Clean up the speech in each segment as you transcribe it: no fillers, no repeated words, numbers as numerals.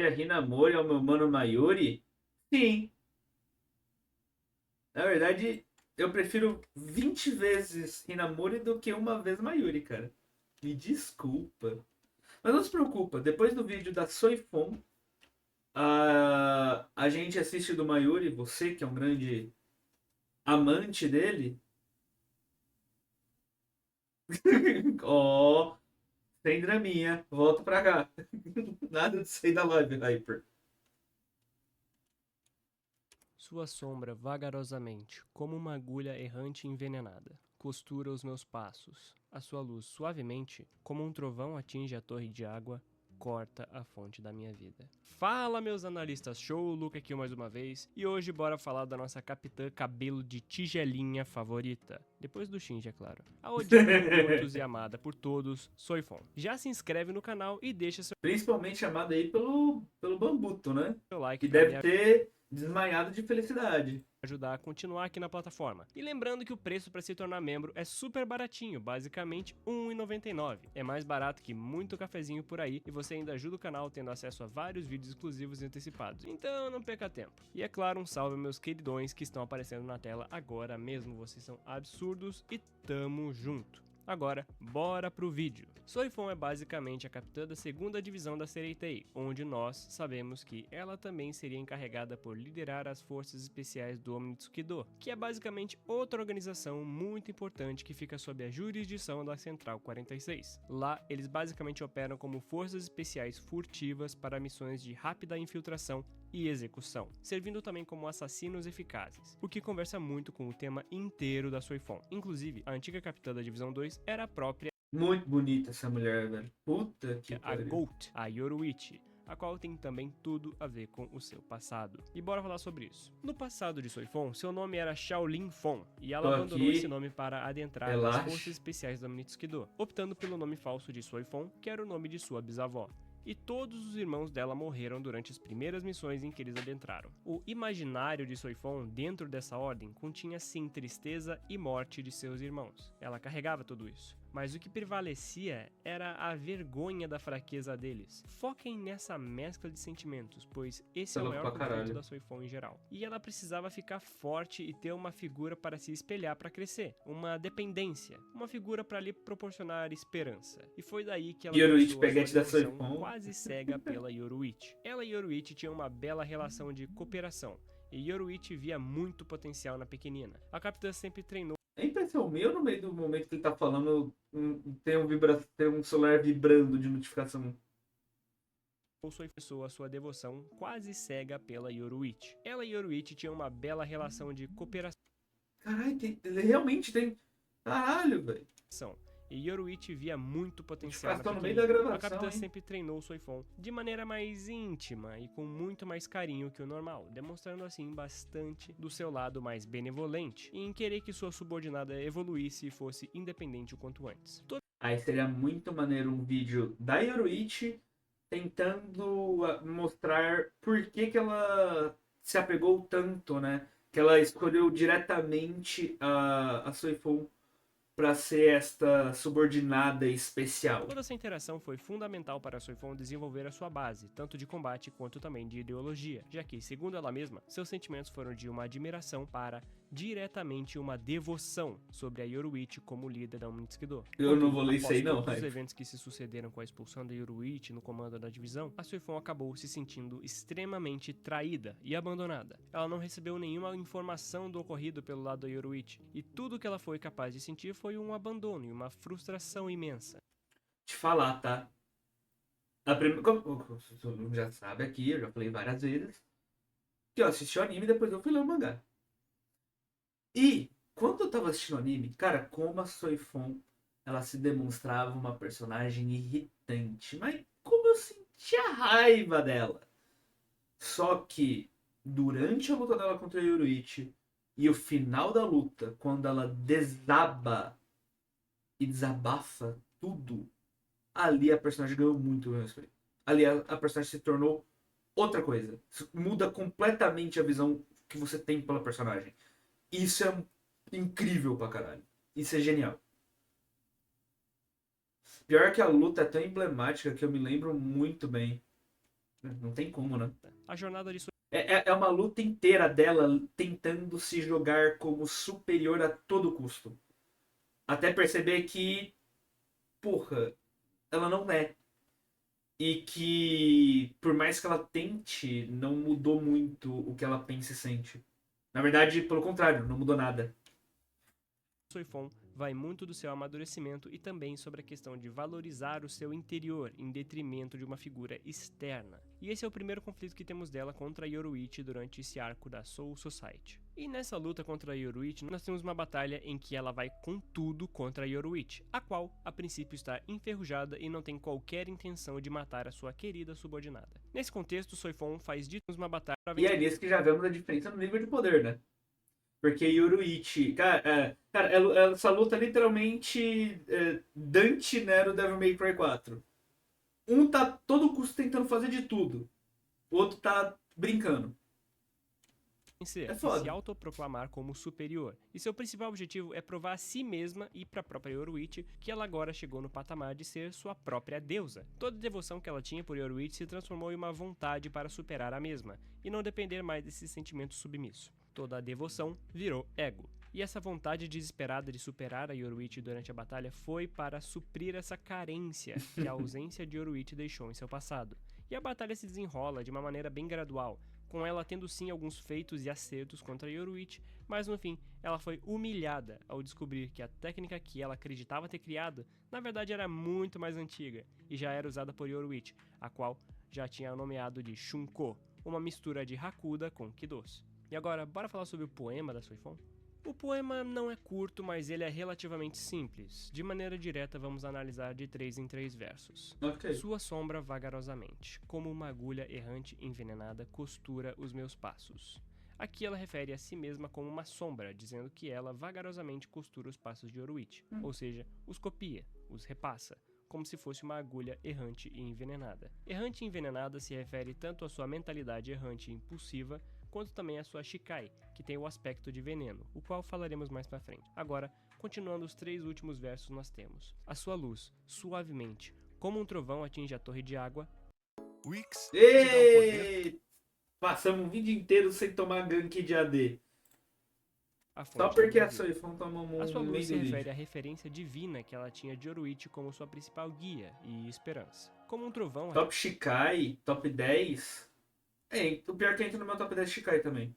Hinamori é o meu mano Mayuri? Sim. Na verdade, eu prefiro 20 vezes Hinamori do que uma vez Mayuri, cara. Me desculpa. Mas não se preocupa, depois do vídeo da Soifon, a gente assiste do Mayuri, você que é um grande amante dele. Ó, sem draminha, volta pra cá. Nada de sair da live, Hyper. Sua sombra vagarosamente, como uma agulha errante envenenada, costura os meus passos. A sua luz suavemente, como um trovão atinge a torre de água, corta a fonte da minha vida. Fala, meus analistas show, Luca aqui mais uma vez, e hoje bora falar da nossa capitã cabelo de tigelinha favorita. Depois do Shinji, é claro. A odiada por muitos e amada por todos, Soifon. Já se inscreve no canal e deixa seu Principalmente chamado aí pelo Bambuto, né? like Que pra me deve ter desmaiado de felicidade. ajudar a continuar aqui na plataforma. E lembrando que o preço para se tornar membro é super baratinho, basicamente R$ 1,99. É mais barato que muito cafezinho por aí e você ainda ajuda o canal tendo acesso a vários vídeos exclusivos e antecipados. Então não perca tempo. E é claro, um salve aos meus queridões que estão aparecendo na tela agora mesmo, vocês são absurdos e tamo junto. Agora, bora pro vídeo. Soifon é basicamente a capitã da segunda divisão da Sereitei, onde nós sabemos que ela também seria encarregada por liderar as forças especiais do Omnitsukido, que é basicamente outra organização muito importante que fica sob a jurisdição da Central 46. Lá, eles basicamente operam como forças especiais furtivas para missões de rápida infiltração e execução, servindo também como assassinos eficazes, o que conversa muito com o tema inteiro da Soifon. Inclusive, a antiga capitã da Divisão 2 era a própria Muito bonita essa mulher, velho. Puta que a pariu. Goat, a Yoruichi, a qual tem também tudo a ver com o seu passado. E bora falar sobre isso. No passado de Soifon, seu nome era Shaolin Fon, e ela Tô abandonou esse aqui, nome para adentrar nas forças relaxa. especiais do Omnitsukido, optando pelo nome falso de Soifon, que era o nome de sua bisavó. E todos os irmãos dela morreram durante as primeiras missões em que eles adentraram. O imaginário de Soifon, dentro dessa ordem, continha sim tristeza e morte de seus irmãos. Ela carregava tudo isso. Mas o que prevalecia era a vergonha da fraqueza deles. Foquem nessa mescla de sentimentos, pois esse Tá é o louco maior pra conflito caralho. da Soifon em geral. E ela precisava ficar forte e ter uma figura para se espelhar para crescer, uma dependência, uma figura para lhe proporcionar esperança. E foi daí que ela Yoruichi começou a sua Peguete da devoção Soifon. quase cega pela Yoruichi. Ela e Yoruichi tinham uma bela relação de cooperação, e Yoruichi via muito potencial na pequenina. A capitã sempre treinou É impressão minha, no meio do momento que ele tá falando, tem um celular vibrando de notificação. a sua devoção quase cega pela Yoruichi. Ela e Yoruichi tinham uma bela relação de cooperação, Caralho, ele realmente tem. Caralho, velho. e Yoruichi via muito potencial na Notificação no meio da pequenina. A gravação, capitã hein? sempre treinou Soifon de maneira mais íntima e com muito mais carinho que o normal, demonstrando assim bastante do seu lado mais benevolente e em querer que sua subordinada evoluísse e fosse independente o quanto antes. Aí seria muito maneiro um vídeo da Yoruichi tentando mostrar por que que ela se apegou tanto, né? Que ela escolheu diretamente a Soifon para ser esta subordinada especial. Toda essa interação foi fundamental para Soifon desenvolver a sua base, tanto de combate quanto também de ideologia, já que, segundo ela mesma, seus sentimentos foram de uma admiração para diretamente uma devoção sobre a Yoruichi como líder da Omnitsukido. Eu não Contudo, vou ler isso após aí não, todos os Hype. eventos que se sucederam com a expulsão da Yoruichi no comando da divisão, a Soifon acabou se sentindo extremamente traída e abandonada. Ela não recebeu nenhuma informação do ocorrido pelo lado da Yoruichi, e tudo que ela foi capaz de sentir foi um abandono e uma frustração imensa. Te falar, tá? Como todo mundo já sabe aqui, eu já falei várias vezes, que eu assisti o anime e depois eu fui ler o mangá. E quando eu tava assistindo o anime, cara, como a Soifon ela se demonstrava uma personagem irritante, mas como eu sentia raiva dela. Só que durante a luta dela contra a Yoruichi e o final da luta, quando ela desaba e desabafa tudo, ali a personagem ganhou muito meu respeito. Ali a personagem se tornou outra coisa. Isso muda completamente a visão que você tem pela personagem. Isso é incrível pra caralho. Isso é genial. Pior que a luta é tão emblemática que eu me lembro muito bem. Não tem como, né? A jornada de É uma luta inteira dela tentando se jogar como superior a todo custo. Até perceber que, porra, ela não é. E que, por mais que ela tente, não mudou muito o que ela pensa e sente. Na verdade, pelo contrário, não mudou nada. Soifon vai muito do seu amadurecimento e também sobre a questão de valorizar o seu interior em detrimento de uma figura externa. E esse é o primeiro conflito que temos dela contra a Yoruichi durante esse arco da Soul Society. E nessa luta contra a Yoruichi, nós temos uma batalha em que ela vai com tudo contra a Yoruichi, a qual, a princípio, está enferrujada e não tem qualquer intenção de matar a sua querida subordinada. Nesse contexto, Soifon faz de uma batalha para E é nisso que já vemos a diferença no nível de poder, né? Porque Yoruichi, cara, essa luta é literalmente Dante Nero Devil May Cry 4. Um tá todo custo tentando fazer de tudo. O outro tá brincando. vencer É e se foda. autoproclamar como superior. E seu principal objetivo é provar a si mesma e para a própria Yoruichi que ela agora chegou no patamar de ser sua própria deusa. Toda a devoção que ela tinha por Yoruichi se transformou em uma vontade para superar a mesma e não depender mais desse sentimento submisso. Toda a devoção virou ego. E essa vontade desesperada de superar a Yoruichi durante a batalha foi para suprir essa carência que a ausência de Yoruichi deixou em seu passado. E a batalha se desenrola de uma maneira bem gradual, com ela tendo sim alguns feitos e acertos contra Yoruichi, mas no fim ela foi humilhada ao descobrir que a técnica que ela acreditava ter criado na verdade era muito mais antiga e já era usada por Yoruichi, a qual já tinha nomeado de Shunko, uma mistura de Hakuda com Kidos. E agora, bora falar sobre o poema da Soifon? O poema não é curto, mas ele é relativamente simples. De maneira direta, vamos analisar de 3 em 3 versos. Ok. Sua sombra vagarosamente, como uma agulha errante envenenada, costura os meus passos. Aqui ela refere a si mesma como uma sombra, dizendo que ela vagarosamente costura os passos de Yoruichi, ou seja, os copia, os repassa, como se fosse uma agulha errante e envenenada. Errante e envenenada se refere tanto à sua mentalidade errante e impulsiva, quanto também a sua Shikai, que tem o aspecto de veneno, o qual falaremos mais pra frente. Agora, continuando os 3 últimos versos, nós temos: a sua luz, suavemente, como um trovão atinge a torre de água. Wix te dá o poder. E... Passamos um vídeo inteiro sem tomar gank de AD. A Só fonte da porque minha a vida. Soifon tomou A sua um luz meio se do refere vídeo. à referência divina que ela tinha de Yoruichi como sua principal guia e esperança. Como um trovão Top Shikai, top 10. O pior que entra no meu top 10 Shikai também.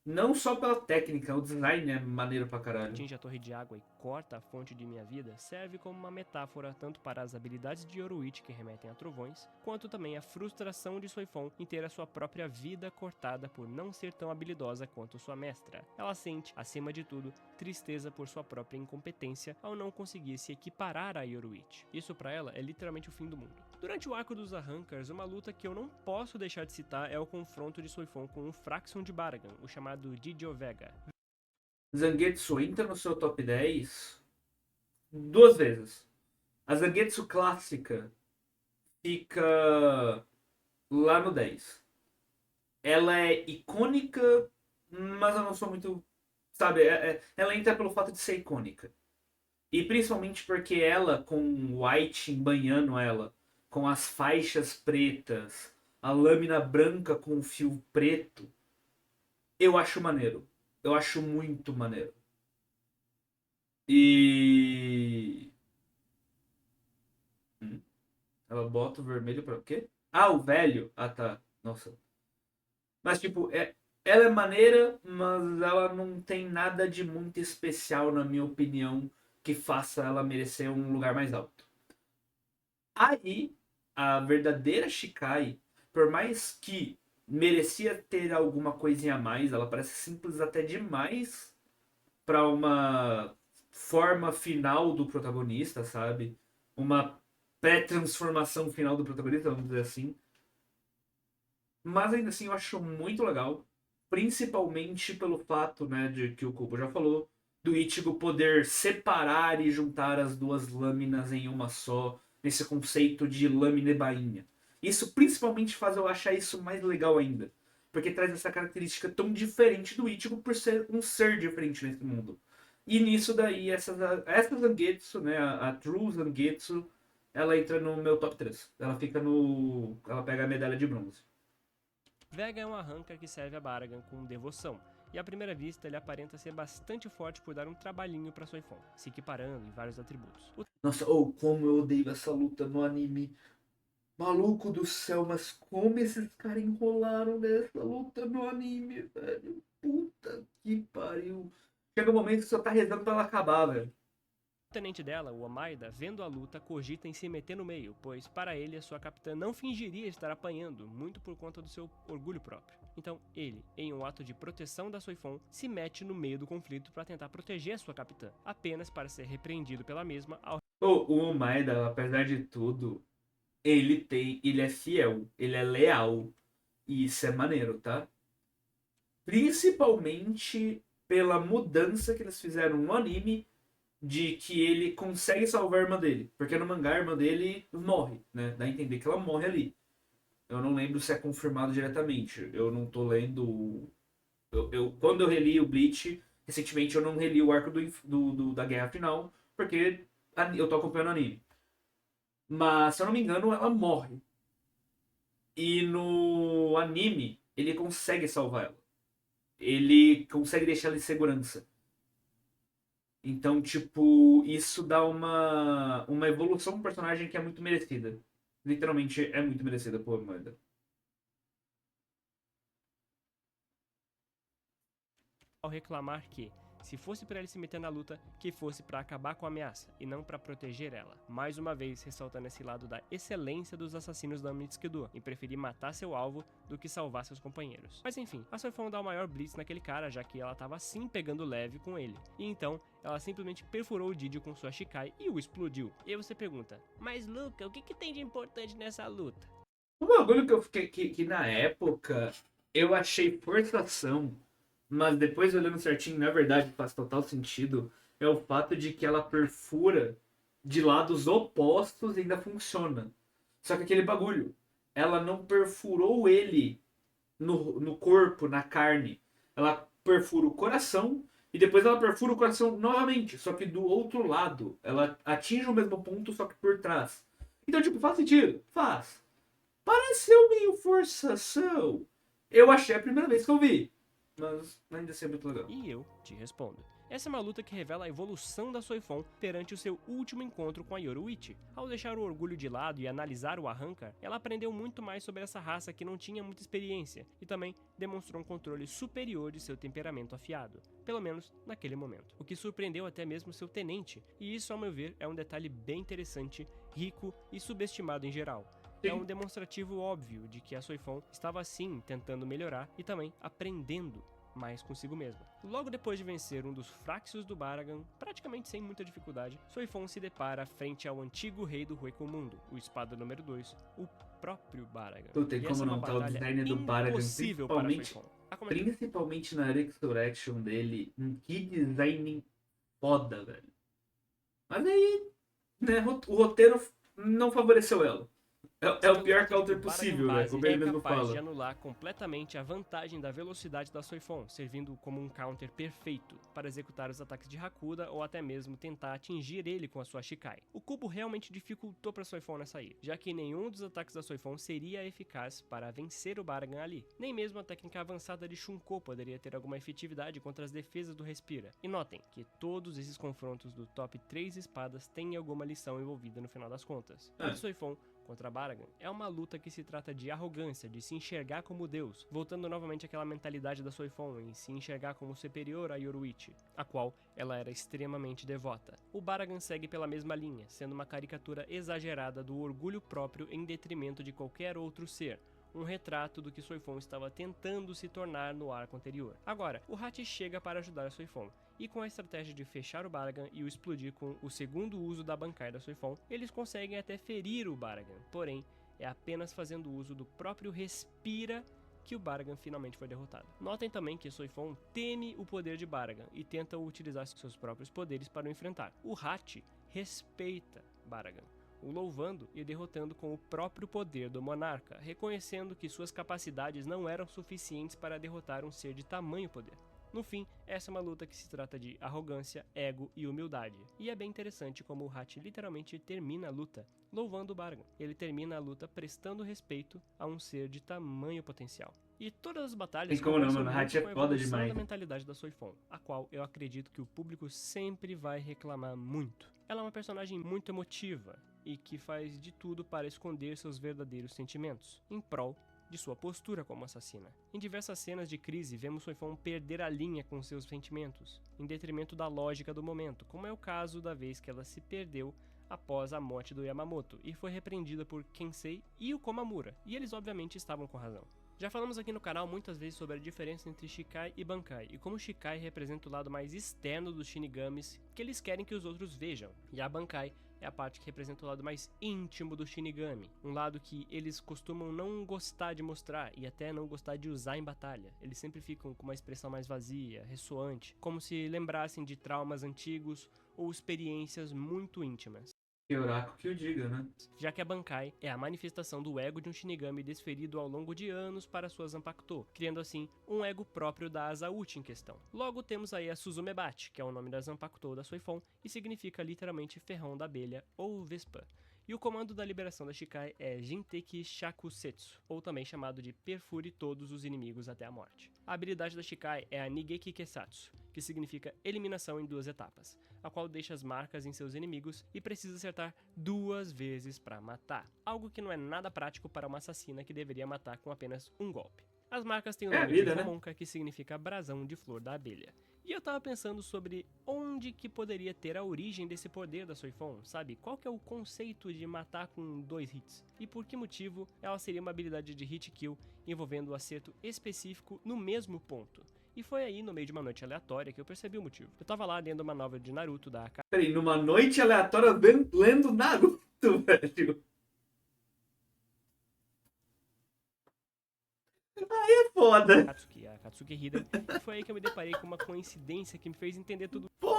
Não só pela técnica, o design é maneiro pra caralho. atinge a torre de água e corta a fonte de minha vida serve como uma metáfora tanto para as habilidades de Yoruichi que remetem a trovões, quanto também a frustração de Soifon em ter a sua própria vida cortada por não ser tão habilidosa quanto sua mestra. Ela sente, acima de tudo, tristeza por sua própria incompetência ao não conseguir se equiparar a Yoruichi. Isso pra ela é literalmente o fim do mundo. Durante o arco dos Arrancars, uma luta que eu não posso deixar de citar é o confronto de Soifon com o Fraxion de Baragan, o chamado Didio Vega. Zangetsu entra no seu top 10 duas vezes. A Zangetsu clássica fica lá no 10. Ela é icônica, mas eu não sou muito. Sabe, ela entra pelo fato de ser icônica. E principalmente porque ela, com o White banhando ela, com as faixas pretas, a lâmina branca com o fio preto, eu acho maneiro. Eu acho muito maneiro. E. Ela bota o vermelho pra quê? Ah, o velho. Ah, tá. Nossa. Mas, tipo, ela é maneira, mas ela não tem nada de muito especial, na minha opinião, que faça ela merecer um lugar mais alto. Aí, a verdadeira Shikai, por mais que merecia ter alguma coisinha a mais, ela parece simples até demais para uma forma final do protagonista, sabe? Uma pré-transformação final do protagonista, vamos dizer assim. Mas ainda assim eu acho muito legal, principalmente pelo fato, né, de que o Kubo já falou, do Ichigo poder separar e juntar as duas lâminas em uma só, nesse conceito de lâmina e bainha. Isso principalmente faz eu achar isso mais legal ainda, porque traz essa característica tão diferente do Ichigo por ser um ser diferente nesse mundo. E nisso daí, essa Zangetsu, né, a True Zangetsu, ela entra no meu top 3. Ela fica no. Ela pega a medalha de bronze. Vega é um arrancar que serve a Baragan com devoção, e à primeira vista ele aparenta ser bastante forte por dar um trabalhinho pra Soifon, se equiparando em vários atributos. Nossa, como eu odeio essa luta no anime. Maluco do céu, mas como esses caras enrolaram nessa luta no anime, velho. Puta que pariu. Chega um momento que só tá rezando pra ela acabar, velho. O tenente dela, o Omaida, vendo a luta, cogita em se meter no meio, pois para ele a sua capitã não fingiria estar apanhando, muito por conta do seu orgulho próprio. Então ele, em um ato de proteção da Soifon, se mete no meio do conflito para tentar proteger a sua capitã, apenas para ser repreendido pela mesma ao O Maeda, apesar de tudo, ele é fiel, ele é leal. E isso é maneiro, tá? Principalmente pela mudança que eles fizeram no anime de que ele consegue salvar a irmã dele. Porque no mangá a irmã dele morre, né? Dá a entender que ela morre ali. Eu não lembro se é confirmado diretamente. Eu não tô lendo. Quando eu reli o Bleach, recentemente eu não reli o arco da Guerra Final, porque eu tô acompanhando o anime. Mas, se eu não me engano, ela morre. E no anime, ele consegue salvar ela. Ele consegue deixar ela em segurança. Então, tipo, isso dá uma evolução pro personagem que é muito merecida. Literalmente é muito merecida por Amanda. reclamar que, se fosse para ele se meter na luta, que fosse para acabar com a ameaça, e não para proteger ela. Mais uma vez, ressaltando esse lado da excelência dos assassinos da Mitsukido, em preferir matar seu alvo do que salvar seus companheiros. Mas enfim, a Soifon dá o maior blitz naquele cara, já que ela tava sim pegando leve com ele. E então, ela simplesmente perfurou o Didio com sua Shikai e o explodiu. E aí você pergunta, mas Luca, o que tem de importante nessa luta? Um bagulho que eu fiquei que na época eu achei forçação, mas depois olhando certinho, na verdade faz total sentido, é o fato de que ela perfura de lados opostos e ainda funciona. Só que aquele bagulho, ela não perfurou ele no corpo, na carne. Ela perfura o coração e depois ela perfura o coração novamente, só que do outro lado. Ela atinge o mesmo ponto, só que por trás. Então, tipo, faz sentido? Faz. Pareceu meio forçação. Eu achei a primeira vez que eu vi. Mas ainda assim é muito legal. E eu te respondo. Essa é uma luta que revela a evolução da Soifon perante o seu último encontro com a Yoruichi. Ao deixar o orgulho de lado e analisar o arrancar, ela aprendeu muito mais sobre essa raça que não tinha muita experiência, e também demonstrou um controle superior de seu temperamento afiado, pelo menos naquele momento. O que surpreendeu até mesmo seu tenente, e isso, ao meu ver, é um detalhe bem interessante, rico e subestimado em geral. É um demonstrativo óbvio de que a Soifon estava sim tentando melhorar e também aprendendo mais consigo mesma. Logo depois de vencer um dos Fráxios do Baragan, praticamente sem muita dificuldade, Soifon se depara frente ao antigo rei do Ruecomundo, o espada número 2, o próprio Baragan. Não tem E como essa é uma não tá o batalha design do Baragan, impossível para Soifon. principalmente na Resurrection dele. Que design foda, velho. Mas aí, né, o roteiro não favoreceu ela. É o pior counter possível, né? Como ele mesmo capaz de fala. anular completamente a vantagem da velocidade da Soifon, servindo como um counter perfeito para executar os ataques de Hakuda ou até mesmo tentar atingir ele com a sua Shikai. O cubo realmente dificultou para Soifon nessa ilha, já que nenhum dos ataques da Soifon seria eficaz para vencer o Baragan ali. Nem mesmo a técnica avançada de Shunko poderia ter alguma efetividade contra as defesas do Respira. E notem que todos esses confrontos do top 3 espadas têm alguma lição envolvida no final das contas. A de Soifon contra Baragan é uma luta que se trata de arrogância, de se enxergar como Deus, voltando novamente àquela mentalidade da Soifon em se enxergar como superior a Yoruichi, a qual ela era extremamente devota. O Baragan segue pela mesma linha, sendo uma caricatura exagerada do orgulho próprio em detrimento de qualquer outro ser, um retrato do que Soifon estava tentando se tornar no arco anterior. Agora, o Hachi chega para ajudar a Soifon, e com a estratégia de fechar o Baragan e o explodir com o segundo uso da Bankai da Soifon, eles conseguem até ferir o Baragan, porém, é apenas fazendo uso do próprio Respira que o Baragan finalmente foi derrotado. Notem também que Soifon teme o poder de Baragan e tenta utilizar seus próprios poderes para o enfrentar. O Hachi respeita Baragan, o louvando e derrotando com o próprio poder do monarca, reconhecendo que suas capacidades não eram suficientes para derrotar um ser de tamanho poder. No fim, essa é uma luta que se trata de arrogância, ego e humildade. E é bem interessante como o Hachi literalmente termina a luta louvando o Bargan. Ele termina a luta prestando respeito a um ser de tamanho potencial. E todas as batalhas Tem como não, conversam mano. muito Hachi é com a foda evolução demais. da mentalidade da Soifon, a qual eu acredito que o público sempre vai reclamar muito. Ela é uma personagem muito emotiva e que faz de tudo para esconder seus verdadeiros sentimentos, em prol de sua postura como assassina. Em diversas cenas de crise, vemos Soifon perder a linha com seus sentimentos, em detrimento da lógica do momento, como é o caso da vez que ela se perdeu após a morte do Yamamoto e foi repreendida por Kensei e o Komamura, e eles obviamente estavam com razão. Já falamos aqui no canal muitas vezes sobre a diferença entre Shikai e Bankai, e como Shikai representa o lado mais externo dos Shinigamis que eles querem que os outros vejam, e a Bankai é a parte que representa o lado mais íntimo do Shinigami, um lado que eles costumam não gostar de mostrar e até não gostar de usar em batalha. Eles sempre ficam com uma expressão mais vazia, ressoante, como se lembrassem de traumas antigos ou experiências muito íntimas. Que oraco que o diga, né? Já que a Bankai é a manifestação do ego de um Shinigami desferido ao longo de anos para sua Zanpakuto, criando assim um ego próprio da Azauchi em questão. Logo temos aí a Suzumebachi, que é o nome da Zanpakuto da Soifon e significa literalmente ferrão da abelha ou vespa. E o comando da liberação da Shikai é Jinteki Shakusetsu, ou também chamado de perfure todos os inimigos até a morte. A habilidade da Shikai é a Nigeki Kesatsu, que significa eliminação em 2 etapas, a qual deixa as marcas em seus inimigos e precisa acertar 2 vezes para matar, algo que não é nada prático para uma assassina que deveria matar com apenas um golpe. As marcas têm o É a nome vida, de né? Homonka, que significa brasão de flor da abelha. E eu tava pensando sobre onde que poderia ter a origem desse poder da Soifon, sabe? Qual que é o conceito de matar com 2 hits? E por que motivo ela seria uma habilidade de hit kill envolvendo o acerto específico no mesmo ponto? E foi aí, no meio de uma noite aleatória, que eu percebi o motivo. Eu tava lá lendo uma novel de Naruto da Peraí, numa noite aleatória lendo Naruto, velho. É foda. Akatsuki, a Katsuki Hida, e foi aí que eu me deparei com uma coincidência que me fez entender tudo Porra!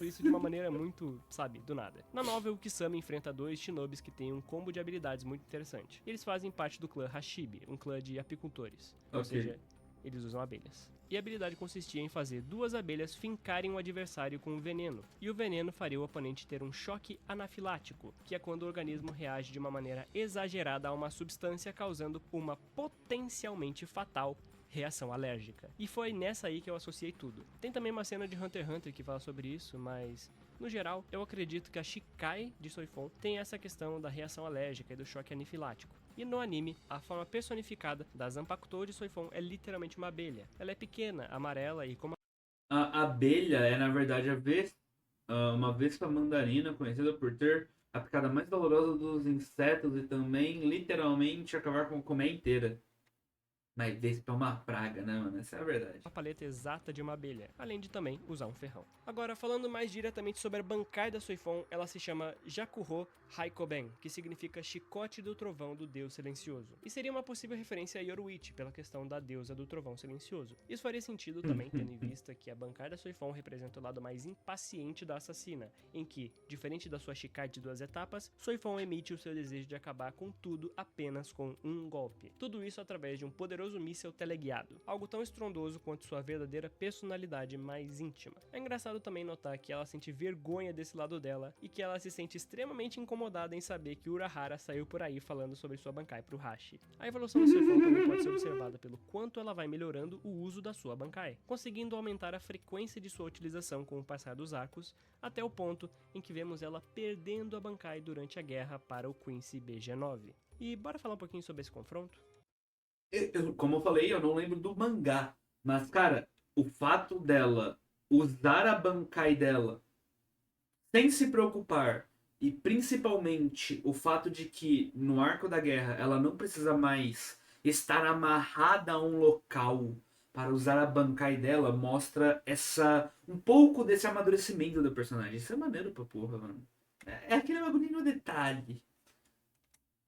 isso de uma maneira muito, sabe, do nada. Na novel, o Kisame enfrenta 2 shinobis que têm um combo de habilidades muito interessante. Eles fazem parte do clã Hashibi, um clã de apicultores, ou seja, eles usam abelhas. E a habilidade consistia em fazer 2 abelhas fincarem um adversário com um veneno, e o veneno faria o oponente ter um choque anafilático, que é quando o organismo reage de uma maneira exagerada a uma substância, causando uma potencialmente fatal reação alérgica. E foi nessa aí que eu associei tudo. Tem também uma cena de Hunter x Hunter que fala sobre isso, mas no geral, eu acredito que a Shikai de Soifon tem essa questão da reação alérgica e do choque anafilático. E no anime, a forma personificada da Zanpakuto de Soifon é literalmente uma abelha. Ela é pequena, amarela e como A abelha é, na verdade, uma vespa mandarina conhecida por ter a picada mais dolorosa dos insetos e também, literalmente, acabar com a colmeia inteira. Mas vespa é uma praga, né, mano? Essa é a verdade. a paleta exata de uma abelha, além de também usar um ferrão. Agora, falando mais diretamente sobre a Bankai da Soifon, ela se chama Jakuho Haikoben, que significa chicote do trovão do deus silencioso. E seria uma possível referência a Yoruichi, pela questão da deusa do trovão silencioso. Isso faria sentido também, tendo em vista que a Bankai da Soifon representa o lado mais impaciente da assassina, em que, diferente da sua Shikai de 2 etapas, Soifon emite o seu desejo de acabar com tudo apenas com um golpe. Tudo isso através de um poderoso míssel teleguiado, algo tão estrondoso quanto sua verdadeira personalidade mais íntima. É engraçado também notar que ela sente vergonha desse lado dela e que ela se sente extremamente incomodada em saber que Urahara saiu por aí falando sobre sua Bankai pro Hashi. A evolução da Soifon também pode ser observada pelo quanto ela vai melhorando o uso da sua Bankai, conseguindo aumentar a frequência de sua utilização com o passar dos arcos, até o ponto em que vemos ela perdendo a Bankai durante a guerra para o Quincy BG9. E bora falar um pouquinho sobre esse confronto? Como eu falei, eu não lembro do mangá. Mas, cara, o fato dela usar a Bankai dela sem se preocupar, e principalmente o fato de que no arco da guerra ela não precisa mais estar amarrada a um local para usar a Bankai dela, mostra um pouco desse amadurecimento do personagem. Isso é maneiro pra porra, mano. É aquele bagulho no detalhe.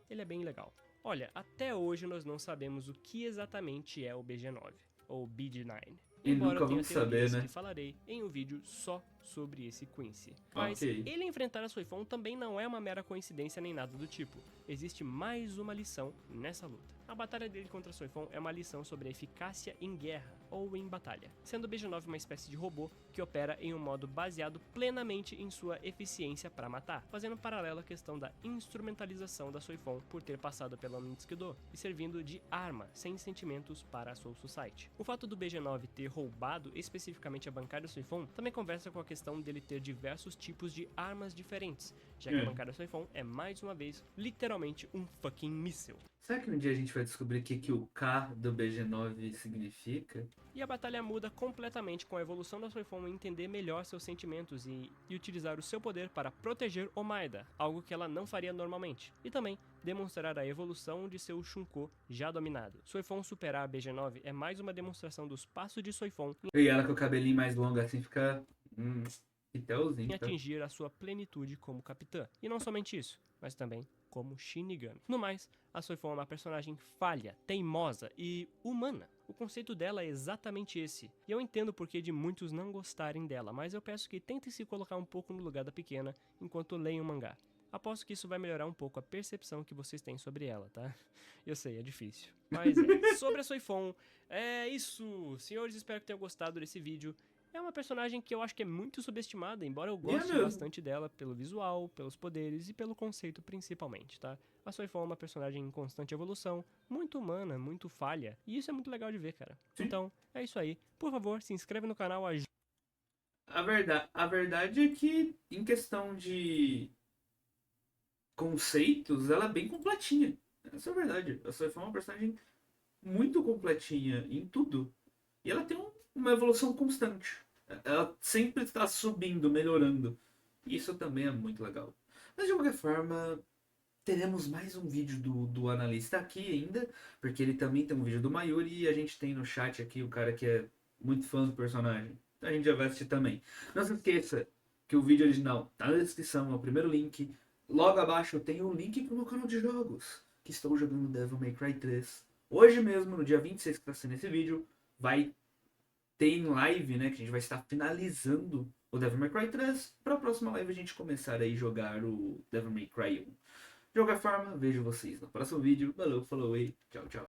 Ele é bem legal. Olha, até hoje nós não sabemos o que exatamente é o BG9, ou BG9. E Embora nunca tenha vamos saber, teorias né? que falarei em um vídeo só sobre esse Quincy. Mas Ok. ele enfrentar a Soifon também não é uma mera coincidência nem nada do tipo. Existe mais uma lição nessa luta. A batalha dele contra a Soifon é uma lição sobre a eficácia em guerra ou em batalha, sendo o BG9 uma espécie de robô que opera em um modo baseado plenamente em sua eficiência para matar, fazendo um paralelo à questão da instrumentalização da Soifon por ter passado pela Mitsukido e servindo de arma sem sentimentos para a Soul Society. O fato do BG9 ter roubado especificamente a bancária Soifon também conversa com a questão dele ter diversos tipos de armas diferentes, já que a bancária Soifon é mais uma vez literalmente um fucking míssil. Será que um dia a gente vai descobrir o que o K do BG9 significa? E a batalha muda completamente com a evolução da Soifon em entender melhor seus sentimentos e utilizar o seu poder para proteger Omaida, algo que ela não faria normalmente, e também demonstrar a evolução de seu Shunko já dominado. Soifon superar a BG9 é mais uma demonstração dos passos de Soifon E ela com o cabelinho mais longo assim fica... Pitelzinho, em tá? atingir a sua plenitude como capitã. E não somente isso, mas também como Shinigami. No mais, a Soifon é uma personagem falha, teimosa e humana. O conceito dela é exatamente esse, e eu entendo o porquê de muitos não gostarem dela, mas eu peço que tentem se colocar um pouco no lugar da pequena enquanto leem o mangá. Aposto que isso vai melhorar um pouco a percepção que vocês têm sobre ela, tá? Eu sei, é difícil. Mas sobre a Soifon, é isso. Senhores, espero que tenham gostado desse vídeo. É uma personagem que eu acho que é muito subestimada, embora eu goste mesmo. bastante dela pelo visual, pelos poderes e pelo conceito principalmente, tá? A Soifon é uma personagem em constante evolução, muito humana, muito falha, e isso é muito legal de ver, cara. Sim. Então, é isso aí. Por favor, se inscreve no canal, ajuda. A verdade é que, em questão de conceitos, ela é bem completinha. Essa é a verdade. A Sophie é uma personagem muito completinha em tudo. E ela tem uma evolução constante. Ela sempre está subindo, melhorando. Isso também é muito legal. Mas de qualquer forma, teremos mais um vídeo do analista aqui ainda. Porque ele também tem um vídeo do Mayuri. E a gente tem no chat aqui o cara que é muito fã do personagem. Então a gente já vai assistir também. Não se esqueça que o vídeo original tá na descrição, é o primeiro link. Logo abaixo eu tenho um link pro meu canal de jogos. Que estou jogando Devil May Cry 3. Hoje mesmo, no dia 26 que está sendo esse vídeo, vai ter em live, né? Que a gente vai estar finalizando o Devil May Cry 3. Para a próxima live a gente começar aí a jogar o Devil May Cry 1. De qualquer forma, vejo vocês no próximo vídeo. Valeu, falou e tchau, tchau.